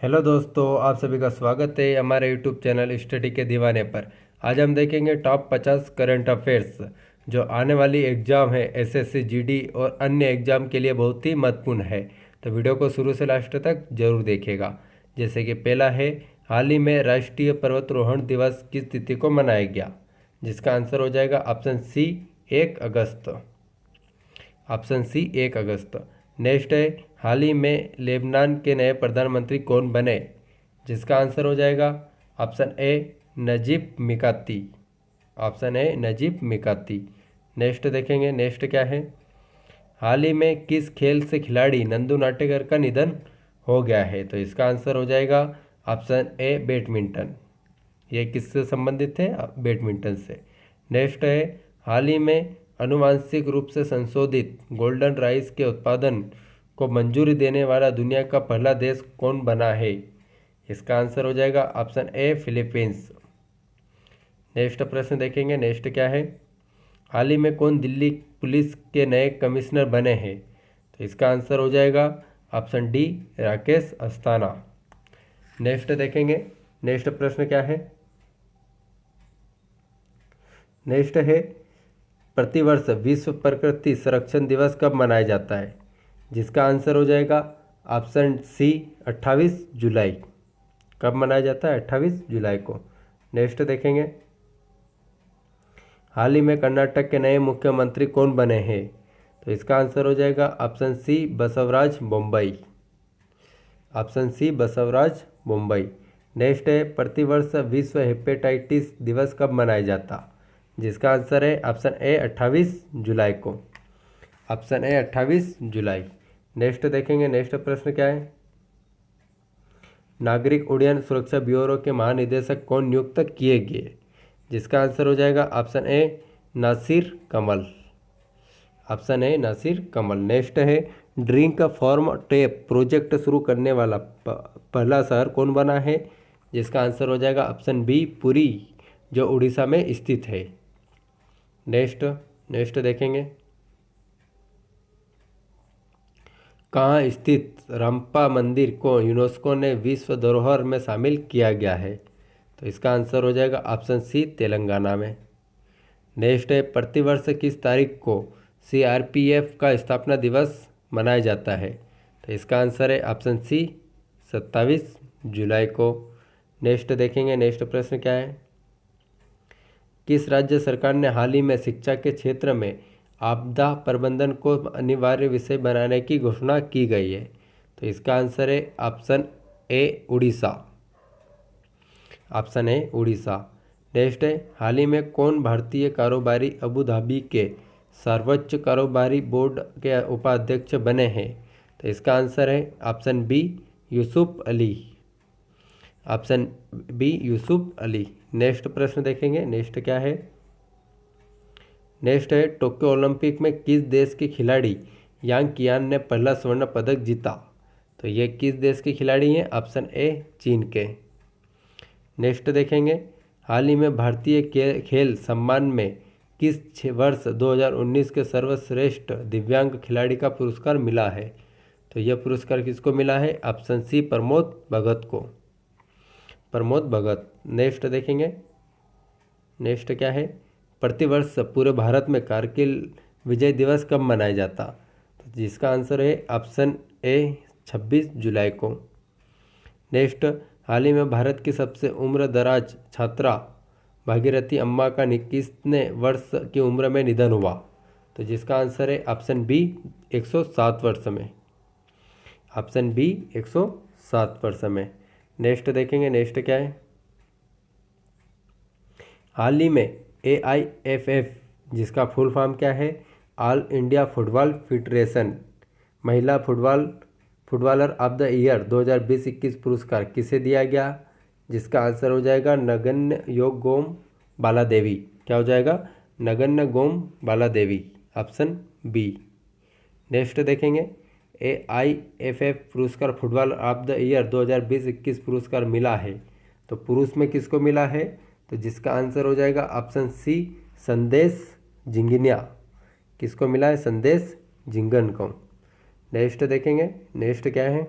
Hello दोस्तों, आप सभी का स्वागत है हमारे यूट्यूब चैनल स्टडी के दीवाने पर। आज हम देखेंगे टॉप 50 करंट अफेयर्स जो आने वाली एग्ज़ाम है एसएससी जीडी और अन्य एग्ज़ाम के लिए बहुत ही महत्वपूर्ण है। तो वीडियो को शुरू से लास्ट तक जरूर देखिएगा। जैसे कि पहला है, हाल ही में राष्ट्रीय पर्वतारोहण दिवस किस तिथि को मनाया गया? जिसका आंसर हो जाएगा ऑप्शन सी 1 अगस्त। ऑप्शन सी 1 अगस्त। नेक्स्ट है, हाल ही में लेबनान के नए प्रधानमंत्री कौन बने? जिसका आंसर हो जाएगा option A Najib Mikati. Option A Najib Mikati. Next देखेंगे, नेक्स्ट क्या है? हाल ही में किस खेल से खिलाड़ी नंदू नाटेकर का निधन हो गया है? तो इसका आंसर हो जाएगा ऑप्शन ए बैडमिंटन। ये किससे संबंधित है? बैडमिंटन से। नेक्स्ट है, हाल ही में आनुवांशिक रूप से संशोधित गोल्डन राइस के उत्पादन को मंजूरी देने वाला दुनिया का पहला देश कौन बना है? इसका आंसर हो जाएगा ऑप्शन ए फिलीपींस। नेक्स्ट प्रश्न देखेंगे, नेक्स्ट क्या है? हाल ही में कौन दिल्ली पुलिस के नए कमिश्नर बने हैं? तो इसका आंसर हो जाएगा option D Rakesh Asthana. Next देखेंगे, नेक्स्ट प्रश्न क्या है? नेक्स्ट है, प्रतिवर्ष विश्व प्रकृति संरक्षण दिवस कब मनाया जाता है? जिसका आंसर हो जाएगा ऑप्शन सी 28 जुलाई। कब मनाया जाता है? 28 जुलाई को। नेक्स्ट देखेंगे, हाल ही में कर्नाटक के नए मुख्यमंत्री कौन बने हैं? तो इसका आंसर हो जाएगा option C Basavaraj Bommai. Option C Basavaraj Bommai. Next है, प्रतिवर्ष विश्व हेपेटाइटिस दिवस कब मनाया जाता? जिसका आंसर है ऑप्शन ए 28 जुलाई को। Option A 28 July. नेक्स्ट देखेंगे, नेक्स्ट प्रश्न क्या है? नागरिक उड्डयन सुरक्षा ब्यूरो के महानिदेशक कौन नियुक्त किए गए? जिसका आंसर हो जाएगा option A Nasir Kamal. Option A Nasir Kamal. Next है, ड्रिंक फॉर्म टेप प्रोजेक्ट शुरू करने वाला पहला शहर कौन बना है? जिसका आंसर हो जाएगा ऑप्शन बी पुरी, जो उड़ीसा में स्थित है। नेक्स्ट नेक्स्ट देखेंगे, कहाँ स्थित रंपा मंदिर को यूनेस्को ने विश्व धरोहर में शामिल किया गया है? तो इसका आंसर हो जाएगा ऑप्शन सी तेलंगाना में। नेक्स्ट है, प्रतिवर्ष किस तारीख को सीआरपीएफ का स्थापना दिवस मनाया जाता है? तो इसका आंसर है ऑप्शन सी 27 जुलाई को। नेक्स्ट देखेंगे, नेक्स्ट प्रश्न क्या है? किस राज्य सरकार ने हाल ही में शिक्षा के क्षेत्र में आपदा प्रबंधन को अनिवार्य विषय बनाने की घोषणा की गई है? तो इसका आंसर है option A Orissa. Option A Orissa. Next है, हाल ही में कौन भारतीय कारोबारी अबू धाबी के सर्वोच्च कारोबारी बोर्ड के उपाध्यक्ष बने हैं? तो इसका आंसर है option B Yusuf Ali. Option B Yusuf Ali. Next प्रश्न देखेंगे, नेक्स्ट क्या है? नेक्स्ट है, टोक्यो ओलंपिक में किस देश के खिलाड़ी यांग कियान ने पहला स्वर्ण पदक जीता? तो ये किस देश के खिलाड़ी हैं? ऑप्शन ए चीन के। नेक्स्ट देखेंगे, हाल ही में भारतीय खेल सम्मान में किस वर्ष 2019 के सर्वश्रेष्ठ दिव्यांग खिलाड़ी का पुरस्कार मिला है? तो यह पुरस्कार किसको मिला है? ऑप्शन सी प्रमोद भगत को। प्रमोद भगत। नेक्स्ट देखेंगे, नेक्स्ट क्या है? प्रतिवर्ष पूरे भारत में कारगिल विजय दिवस कब मनाया जाता? तो जिसका आंसर है ऑप्शन ए 26 जुलाई को। नेक्स्ट, हाल ही में भारत की सबसे उम्र दराज छात्रा भागीरथी अम्मा का कितने वर्ष की उम्र में निधन हुआ? तो जिसका आंसर है ऑप्शन बी 107 वर्ष में। ऑप्शन बी 107 वर्ष में। नेक्स्ट देखेंगे, नेक्स्ट क्या है? हाल ही में AIFF जिसका फुल फॉर्म क्या है? ऑल इंडिया फुटबॉल फेडरेशन महिला फुटबॉलर ऑफ द ईयर 2020-21 पुरस्कार किसे दिया गया? जिसका आंसर हो जाएगा नगन्य योग गोम बाला देवी। क्या हो जाएगा? Ngangom Bala Devi. Option B. Next देखेंगे, AIFF पुरस्कार फुटबॉल ऑफ द ईयर 2020-21 पुरस्कार मिला है, तो पुरुष में किसको मिला है? तो जिसका आंसर हो जाएगा ऑप्शन सी संदेश झिंगनिया। किसको मिला है? संदेश झिंगन को। नेक्स्ट देखेंगे, नेक्स्ट क्या है?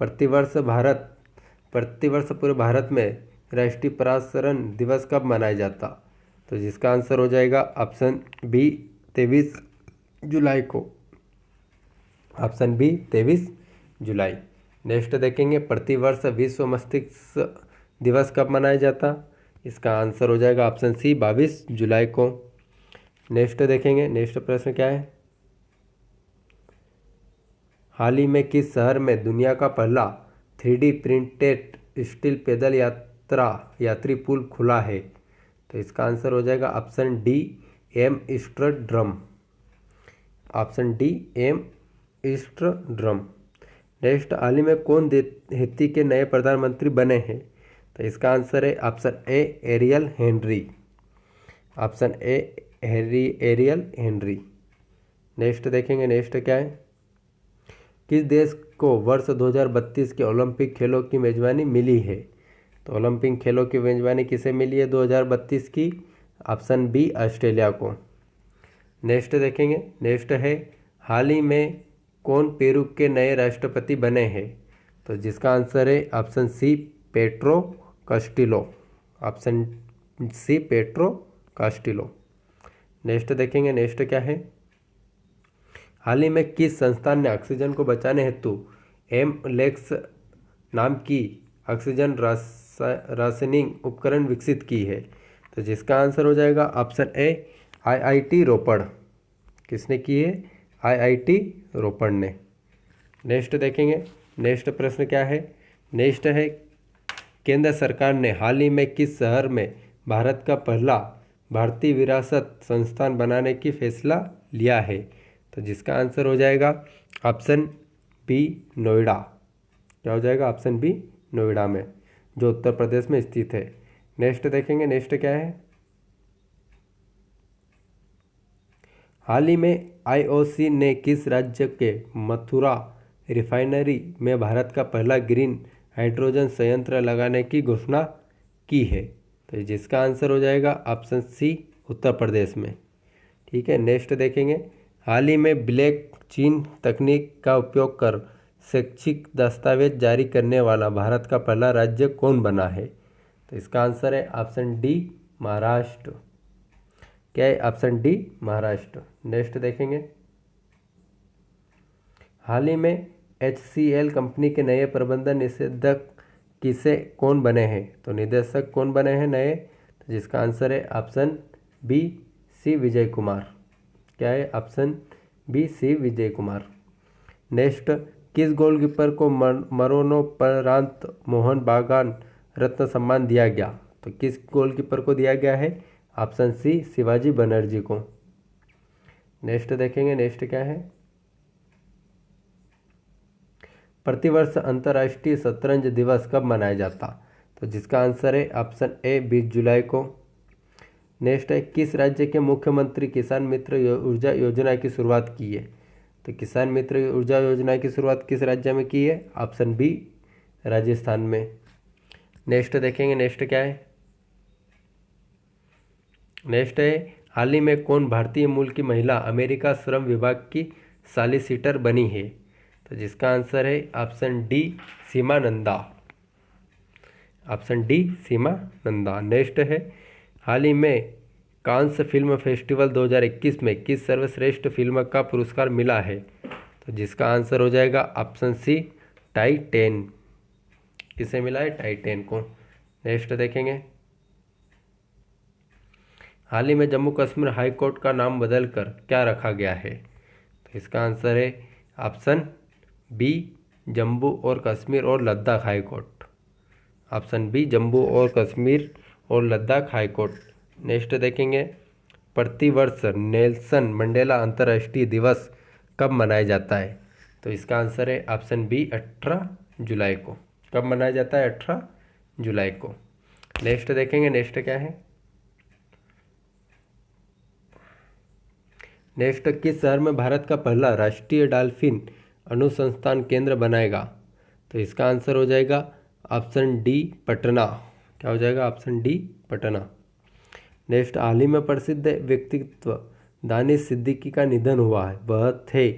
प्रतिवर्ष पूरे भारत में राष्ट्रीय प्रसारण दिवस कब मनाया जाता? तो जिसका आंसर हो जाएगा ऑप्शन बी 23 जुलाई को। ऑप्शन बी 23 जुलाई। नेक्स्ट देखेंगे प्रतिवर्ष विश्व मस्तिष्क दिवस कब मनाया जाता? इसका आंसर हो जाएगा ऑप्शन सी 22 जुलाई को। नेक्स्ट देखेंगे, नेक्स्ट प्रश्न क्या है? हाल ही में किस शहर में दुनिया का पहला 3D प्रिंटेड स्टील पैदल यात्री पुल खुला है? तो इसका आंसर हो जाएगा option D Amsterdam. Option D Amsterdam. Next, हाल ही में कौन हैती के नए प्रधानमंत्री बने हैं? तो इसका आंसर है option A aerial Henry. Option A aerial Henry. Next देखेंगे, नेक्स्ट क्या है? किस देश को वर्ष 2032 के ओलंपिक खेलों की मेजबानी मिली है? तो ओलंपिक खेलों की मेजबानी किसे मिली है 2032 की? ऑप्शन बी ऑस्ट्रेलिया को। नेक्स्ट देखेंगे, नेक्स्ट है हाल ही में कौन पेरू के नए राष्ट्रपति बने हैं? तो जिसका आंसर है option C Pedro Castillo. Option C Pedro Castillo. Next देखेंगे, नेक्स्ट क्या है? हाल ही में किस संस्थान ने ऑक्सीजन को बचाने हेतु एमलेक्स नाम की ऑक्सीजन राशनिंग उपकरण विकसित की है? तो जिसका आंसर हो जाएगा ऑप्शन ए आईआईटी रोपड़। किसने की है? आईआईटी रोपड़ ने। नेक्स्ट देखेंगे, नेक्स्ट प्रश्न क्या है? नेक्स्ट है केंद्र सरकार ने हाल ही में किस शहर में भारत का पहला भारतीय विरासत संस्थान बनाने की फैसला लिया है? तो जिसका आंसर हो जाएगा ऑप्शन बी नोएडा। क्या हो जाएगा? ऑप्शन बी नोएडा में, जो उत्तर प्रदेश में स्थित है। नेक्स्ट देखेंगे, नेक्स्ट क्या है? हाल ही में आईओसी ने किस राज्य के मथुरा रिफाइनरी में भारत का पहला ग्रीन हाइड्रोजन संयंत्र लगाने की घोषणा की है? तो जिसका आंसर हो जाएगा ऑप्शन सी उत्तर प्रदेश में। ठीक है, नेक्स्ट देखेंगे, हाल ही में ब्लॉकचेन तकनीक का उपयोग कर शैक्षिक दस्तावेज जारी करने वाला भारत का पहला राज्य कौन बना है? तो इसका आंसर है ऑप्शन डी महाराष्ट्र। क्या है? Option D Maharashtra. नेक्स्ट देखेंगे, हाल ही में HCL कंपनी के नए प्रबंधन निदेशक कौन बने हैं? तो निदेशक कौन बने हैं नए? तो जिसका आंसर है option B C Vijay Kumar. क्या है? Option B C Vijay Kumar. Next, किस गोलकीपर को मरणोपरांत मोहन बागान रत्न सम्मान दिया गया? तो किस गोलकीपर को दिया गया है? ऑप्शन सी शिवाजी बनर्जी को। नेक्स्ट देखेंगे, नेक्स्ट क्या है? प्रतिवर्ष अंतर्राष्ट्रीय शतरंज दिवस कब मनाया जाता? तो जिसका आंसर है ऑप्शन ए 20 जुलाई को। नेक्स्ट है किस राज्य के मुख्यमंत्री किसान मित्र ऊर्जा योजना की शुरुआत की है? तो किसान मित्र ऊर्जा योजना की शुरुआत किस राज्य में की है? ऑप्शन बी राजस्थान में। नेक्स्ट देखेंगे, नेक्स्ट क्या है? नेक्स्ट है हाल ही में कौन भारतीय मूल की महिला अमेरिका श्रम विभाग की सॉलिसिटर बनी है? तो जिसका आंसर है ऑप्शन डी सीमा नंदा। ऑप्शन डी सीमा नंदा। नेक्स्ट है हाल ही में कांस फिल्म फेस्टिवल 2021 में किस सर्वश्रेष्ठ फिल्म का पुरस्कार मिला है? तो जिसका आंसर हो जाएगा ऑप्शन सी टाइटैन। किसे मिला है? टाइटैन को। नेक्स्ट देखेंगे, हाल ही में जम्मू कश्मीर हाई कोर्ट का नाम बदलकर क्या रखा गया है? तो इसका आंसर है ऑप्शन बी जम्मू और कश्मीर और Ladakh high court. Option B Jammu और कश्मीर और लद्दाख हाई कोर्ट। नेक्स्ट देखेंगे, प्रतिवर्ष नेल्सन मंडेला अंतर्राष्ट्रीय दिवस कब मनाया जाता है? तो इसका आंसर है ऑप्शन बी 18 जुलाई को। कब मनाया जाता है? 18 जुलाई को। नेक्स्ट देखेंगे, नेक्स्ट क्या है? नेक्स्ट, किस शहर में भारत का पहला राष्ट्रीय डॉल्फिन अनुसंधान केंद्र बनाएगा? तो इसका आंसर हो जाएगा ऑप्शन डी पटना। क्या हो जाएगा? Option D Patna. नेक्स्ट, हाल ही में प्रसिद्ध व्यक्तित्व दानिश सिद्दीकी का निधन हुआ है, वह थे?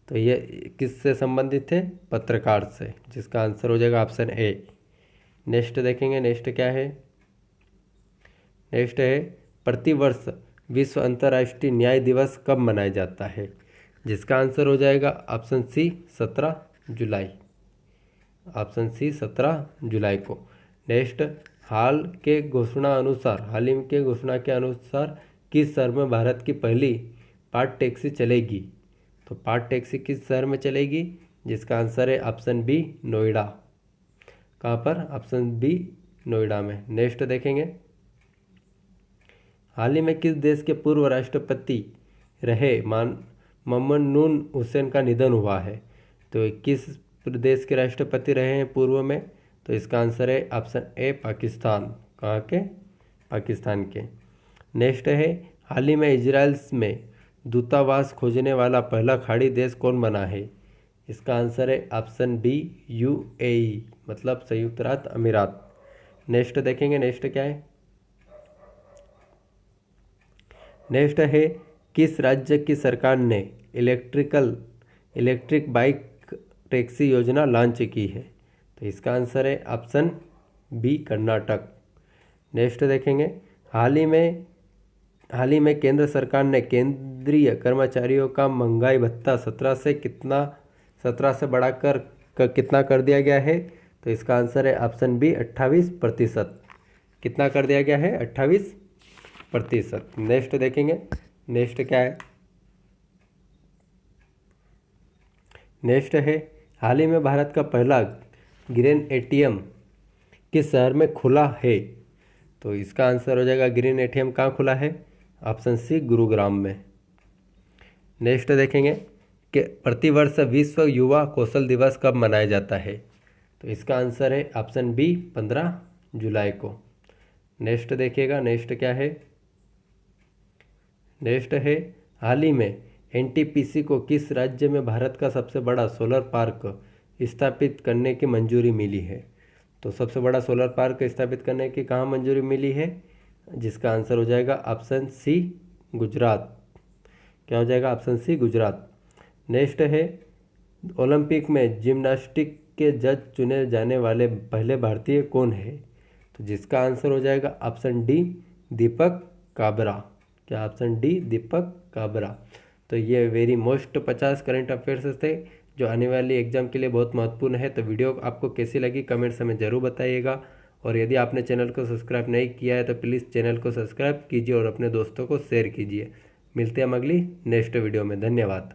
तो ये किससे संबंधित है? पत्रकार से, जिसका आंसर हो जाएगा ऑप्शन ए। नेक्स्ट देखेंगे, नेक्स्ट क्या है? नेक्स्ट है प्रतिवर्ष विश्व अंतर्राष्ट्रीय न्याय दिवस कब मनाया जाता है? जिसका आंसर हो जाएगा ऑप्शन सी 17 जुलाई। ऑप्शन सी 17 जुलाई को। नेक्स्ट, हाल के घोषणा के अनुसार किस शहर में भारत की पहली पार्ट टैक्सी चलेगी? तो पार्ट टैक्सी किस शहर में चलेगी? जिसका आंसर है ऑप्शन बी नोएडा। कहाँ पर? ऑप्शन बी नोएडा में। नेक्स्ट देखेंगे, हाल ही में किस देश के पूर्व राष्ट्रपति रहे ममनून हुसैन का निधन हुआ है? तो किस देश के राष्ट्रपति रहे हैं पूर्व में? तो इसका आंसर है ऑप्शन ए पाकिस्तान। कहाँ के? पाकिस्तान के। नेक्स्ट है, हाल ही में इजराइल में दूतावास खोजने वाला पहला खाड़ी देश कौन बना है? इसका आंसर है ऑप्शन बी यूएई, मतलब संयुक्त राज्य अमीरात। नेक्स्ट देखेंगे, नेक्स्ट क्या है? नेक्स्ट है, किस राज्य की सरकार ने इलेक्ट्रिक बाइक टैक्सी योजना लॉन्च की है? तो इसका आंसर है ऑप्शन बी कर्नाटक। नेक्स्ट देखेंगे, हाल ही में केंद्र सरकार ने केंद्रीय कर्मचारियों का महंगाई भत्ता 17 से बढ़ाकर कितना कर दिया गया है? तो इसका आंसर है ऑप्शन बी 28%। कितना कर दिया गया है? 28%। नेक्स्ट देखेंगे, नेक्स्ट क्या है? नेक्स्ट है, हाल ही में भारत का पहला ग्रीन एटीएम किस शहर में खुला है? तो इसका आंसर हो जाएगा ग्रीन एटीएम कहाँ खुला है? ऑप्शन सी गुरुग्राम में। नेक्स्ट देखेंगे कि प्रतिवर्ष विश्व युवा कौशल दिवस कब मनाया जाता है? तो इसका आंसर है ऑप्शन बी 15 जुलाई को। नेक्स्ट देखिएगा, नेक्स्ट क्या है? नेक्स्ट है, हाल ही में एनटीपीसी को किस राज्य में भारत का सबसे बड़ा सोलर पार्क स्थापित करने की मंजूरी मिली है? तो सबसे बड़ा सोलर पार्क स्थापित करने की कहाँ मंजूरी मिली है? जिसका आंसर हो जाएगा ऑप्शन सी गुजरात। क्या हो जाएगा? Option C Gujarat. नेक्स्ट है, ओलंपिक में जिम्नास्टिक के जज चुने जाने वाले पहले भारतीय कौन है? तो जिसका आंसर हो जाएगा ऑप्शन डी दीपक काबरा। क्या? ऑप्शन डी दीपक काबरा। तो ये वेरी मोस्ट 50 करंट अफेयर्स थे जो आने वाली एग्जाम के लिए बहुत महत्वपूर्ण है। तो वीडियो आपको कैसी लगी कमेंट्स में ज़रूर बताइएगा, और यदि आपने चैनल को सब्सक्राइब नहीं किया है तो प्लीज़ चैनल को सब्सक्राइब कीजिए और अपने दोस्तों को शेयर कीजिए। मिलते हैं हम अगली नेक्स्ट वीडियो में। धन्यवाद।